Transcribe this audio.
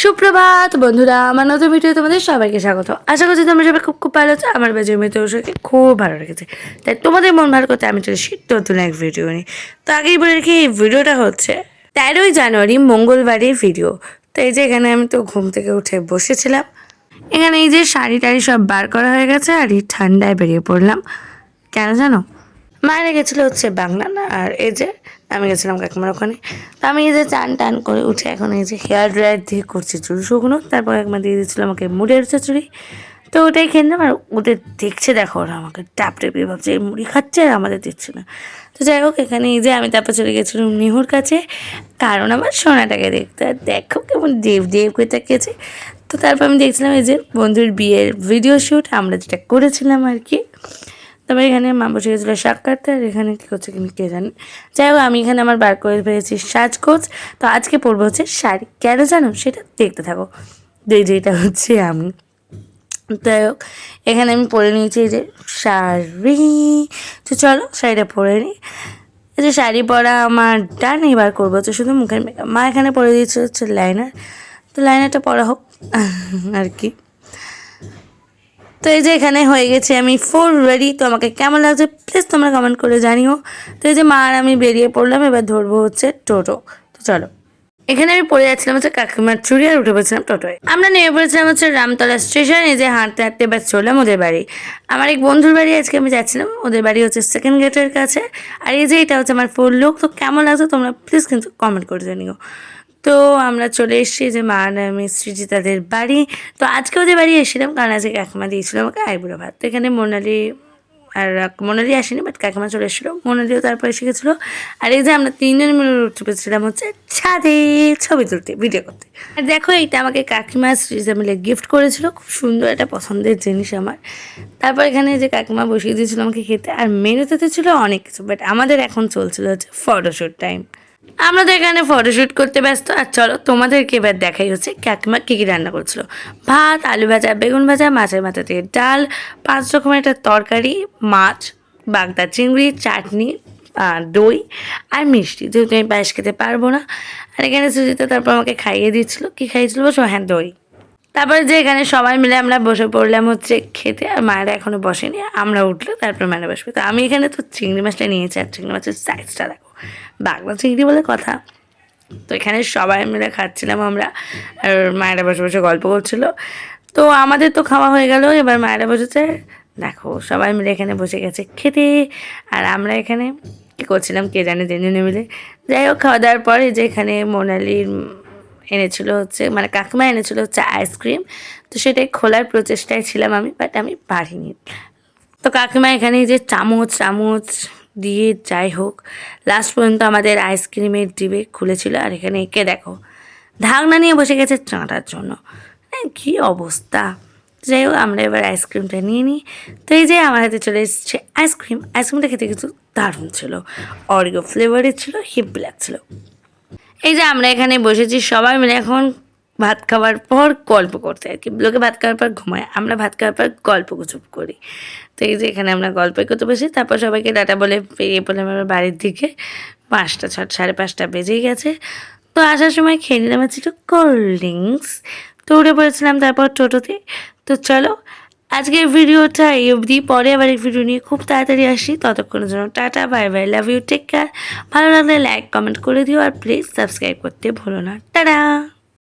সুপ্রভাত বন্ধুরা, আমার নতুন ভিডিও তোমাদের সবাইকে স্বাগত। আশা করছি তোমরা সবাই খুব খুব ভালো আছো। আমার বাজে মেয়ে তোকে খুব ভালো রেখেছে, তাই তোমাদের মন ভালো করতে আমি চলে এসেছি নতুন এক ভিডিও নিয়ে। তো আগেই বলে রেখে এই ভিডিওটা হচ্ছে 13ই জানুয়ারি মঙ্গলবারের ভিডিও। তো এই যে এখানে আমি তো ঘুম থেকে উঠে বসেছিলাম, এখানে এই যে শাড়ি টাড়ি সব বার করা হয়ে গেছে আর এই ঠান্ডায় বেরিয়ে পড়লাম। কেন জানো? মায়েরা গেছিলো হচ্ছে বাংলা না, আর এই যে আমি গেছিলাম কাকিমার ওখানে। তো আমি এই যে চান টান করে উঠে এখন এই যে হেয়ার ড্রায়ার দিয়ে করছি চুল শুকনো, তারপর কাকিমা দিয়ে দিচ্ছিলো আমাকে মুড়ের চচড়ি। তো ওটাই খেলাম, আর ওদের দেখছে, দেখো ওরা আমাকে টাপ টেপিয়ে ভাবছে এই মুড়ি খাচ্ছে আর আমাদের দিচ্ছে না। তো যাই হোক, এখানে এই যে আমি তারপর চলে গেছিলাম নিহুর কাছে, কারণ আমার সোনাটাকে দেখতে, আর দেখো কেমন দেব দেব করে তাকিয়েছে। তো তারপর আমি দেখছিলাম এই যে বন্ধুর বিয়ের ভিডিও শ্যুট আমরা যেটা করেছিলাম আর কি। তবে এখানে মা বসে গেছিলো শাক কাটতে, আর এখানে কী করছে কিন্তু কে জানে। যাই হোক, আমি এখানে আমার বার করে ফেলেছি সাজগোজ। তো আজকে পরবো হচ্ছে শাড়ি, কেন জানো সেটা দেখতে থাকো। যেটা হচ্ছে আমি, যাই হোক এখানে আমি পরে নিয়েছি এই যে শাড়ি। তো চলো শাড়িটা পরে নিই। এই যে শাড়ি পরা আমার ডান, এবার করবো হচ্ছে শুধু মুখের মেকআপ। মা এখানে পরে দিয়েছে হচ্ছে লাইনার, তো লাইনারটা পরা হোক আর কি। তো এই যে এখানে হয়ে গেছে আমি ফুল রেডি। তো আমাকে কেমন লাগছে প্লিজ তোমরা কমেন্ট করে জানিও। তো এই যে মা আর আমি বেরিয়ে পড়লাম, এবার ধরবো হচ্ছে টোটো। তো চলো, এখানে আমি পড়ে যাচ্ছিলাম হচ্ছে কাকিমার চুড়ি, আর উঠে পড়েছিলাম টোটোয়। আমরা নেমে পড়েছিলাম হচ্ছে রামতলা স্টেশন। এই যে হাঁটতে হাঁটতে এবার চললাম ওদের বাড়ি। আমার এক বন্ধুর বাড়ি আজকে আমি যাচ্ছিলাম, ওদের বাড়ি হচ্ছে সেকেন্ড গেটের কাছে। আর এই যে এটা হচ্ছে আমার ফুল লুক। তো কেমন লাগছে তোমরা প্লিজ কিন্তু কমেন্ট করে জানিও। তো আমরা চলে এসেছি যে মা আর আমি সৃজিতাদের বাড়ি। তো আজকে ওদের বাড়ি এসেছিলাম কারণ আজকে কাকিমা দিয়েছিল আমাকে আইবুড়ো ভাত। তো এখানে মোনালি আসেনি, বাট কাকিমা চলে এসেছিলো, মোনালিও তারপর এসে গেছিলো। আর এই যে আমরা তিনজন মিলে উঠে পেয়েছিলাম হচ্ছে ছাদে ছবি তুলতে, ভিডিও করতে। আর দেখো এইটা আমাকে কাকিমা সৃজিতা মিলে গিফট করেছিল, খুব সুন্দর একটা পছন্দের জিনিস আমার। তারপর এখানে যে কাকিমা বসিয়ে দিয়েছিল আমাকে খেতে, আর মেনুতে তো ছিল অনেক কিছু, বাট আমাদের এখন চলছিল হচ্ছে ফটোশ্যুট টাইম। আমরা তো এখানে ফটোশ্যুট করতে ব্যস্ত। আর চলো তোমাদেরকে এবার দেখাই হচ্ছে কাকিমা কী কী রান্না করছিল। ভাত, আলু ভাজা, বেগুন ভাজা, মাছের মাথা দিয়ে ডাল, 5 রকমের একটা তরকারি, মাছ, বাগদা চিংড়ি, চাটনি, দই আর মিষ্টি, যেহেতু আমি পায়েস খেতে পারবো না। আর এখানে সুজিতা তারপর আমাকে খাইয়ে দিচ্ছিলো, কী খাইয়েছিল বসো, হ্যাঁ দই। তারপরে যে এখানে সবাই মিলে আমরা বসে পড়লাম হচ্ছে খেতে, আর মায়েরা এখনও বসেনি, আমরা উঠলো তারপর মায়েরা বসবে। তো আমি এখানে তো চিংড়ি মাছটা নিয়েছি, আর চিংড়ি মাছের সাইজটা দেখো, বাগদা চিংড়ি বলে কথা। তো এখানে সবাই মিলে খাচ্ছিলাম আমরা, আর মায়েরা বসে বসে গল্প করছিল। তো আমাদের তো খাওয়া হয়ে গেল, এবার মায়েরা বসেছে, দেখো সবাই মিলে এখানে বসে গেছে খেতে। আর আমরা এখানে কী করছিলাম কে জানে, তিনজনে মিলে। যাই হোক, খাওয়া দাওয়ার পরে যে এখানে মোনালির এনেছিল হচ্ছে, মানে কাকিমা এনেছিল হচ্ছে আইসক্রিম। তো সেটাই খোলার প্রচেষ্টায় ছিলাম আমি, বাট আমি পারিনি। তো কাকিমা এখানে যে চামচ দিয়ে যাই হোক লাস্ট পর্যন্ত আমাদের আইসক্রিমের ডিবে খুলেছিল। আর এখানে একে দেখো ঢাকনা নিয়ে বসে গেছে চাঁটার জন্য, হ্যাঁ কী অবস্থা। যাই হোক, আমরা এবার আইসক্রিমটা নিয়ে নিই। তো এই যে আমার হাতে চলে এসেছে আইসক্রিমটা খেতে কিন্তু দারুণ ছিল, অরিও ফ্লেভারের ছিল, হিপ লাগছিল। এই যে আমরা এখানে বসেছি সবাই মিলে এখন ভাত খাওয়ার পর গল্প করতে আর কি। লোকে ভাত খাওয়ার পর ঘুমায়, আমরা ভাত খাওয়ার পর গল্প গুজব করি। তো এই যে এখানে আমরা গল্প করতে বসি, তারপর সবাইকে টাটা বলে বেরিয়ে পড়লাম আমার বাড়ির দিকে। 5টা 5:30 বেজেই গেছে। তো আসার সময় খেয়ে নিলাম হচ্ছে একটু কোল্ড ড্রিঙ্কস। তো উঠে পড়েছিলাম তারপর টোটোতে। তো চলো আজকের ভিডিওটা এই অবধি, পরে আবার এই ভিডিও নিয়ে খুব তাড়াতাড়ি আসি। ততক্ষণের জন্য tata, bye bye, love you, take care. ভালো লাগলে লাইক কমেন্ট করে দিও, আর প্লিজ সাবস্ক্রাইব করতে ভুলো না। টাটা।